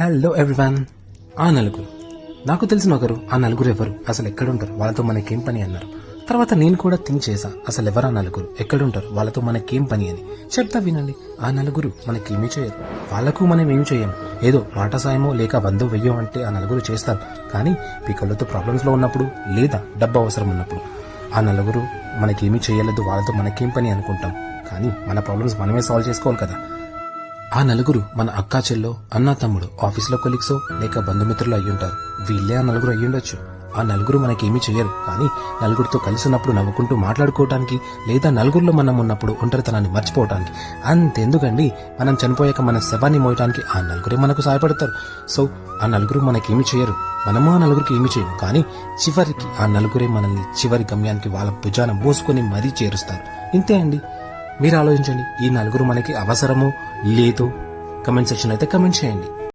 Hello everyone. ఆ నలుగురు, నాకు తెలిసిన ఒకరు. ఆ నలుగురు ఎవరు, అసలు ఎక్కడుంటారు, వాళ్ళతో మనకేం పని అన్నారు. తర్వాత నేను కూడా థింక్ చేశా, అసలు ఎవరా నలుగురు, ఎక్కడుంటారు, వాళ్ళతో మనకేం పని అని. చెప్తా వినండి. ఆ నలుగురు మనకేమీ చేయరు, వాళ్ళకు మనం ఏమి చేయము. ఏదో మాట సాయమో లేక 100 వెయ్యో అంటే ఆ నలుగురు చేస్తారు. కానీ పీకలతో ప్రాబ్లమ్స్లో ఉన్నప్పుడు లేదా డబ్బు అవసరం ఉన్నప్పుడు ఆ నలుగురు మనకేమీ చేయలేదు, వాళ్ళతో మనకేం పని అనుకుంటాం. కానీ మన ప్రాబ్లమ్స్ మనమే సాల్వ్ చేసుకోవాలి కదా. ఆ నలుగురు మన అక్కా చెల్లో, అన్నా తమ్ముడు, ఆఫీస్లో కొలీగ్సో లేక బంధుమిత్రులు అయ్యుంటారు. వీళ్ళే ఆ నలుగురు అయ్యుండొచ్చు. ఆ నలుగురు మనకేమీ చెయ్యరు, కానీ నలుగురితో కలిసి ఉన్నప్పుడు నవ్వుకుంటూ మాట్లాడుకోవటానికి లేదా నలుగురిలో మనం ఉన్నప్పుడు ఒంటరితనాన్ని మర్చిపోవటానికి. అంతెందుకండి, మనం చనిపోయాక మన శవాన్ని మోయటానికి ఆ నలుగురే మనకు సహాయపడతారు. సో ఆ నలుగురు మనకేమీ చేయరు, మనము ఆ నలుగురికి ఏమీ చేయము. కానీ చివరికి ఆ నలుగురే మనల్ని చివరి గమ్యానికి వాళ్ళ భుజాన మోసుకొని మరీ చేరుస్తారు. ఇంతే అండి. మీరు ఆలోచించండి, ఈ నలుగురు మనకి అవసరమో లేదో కమెంట్ సెక్షన్ అయితే కమెంట్ చేయండి.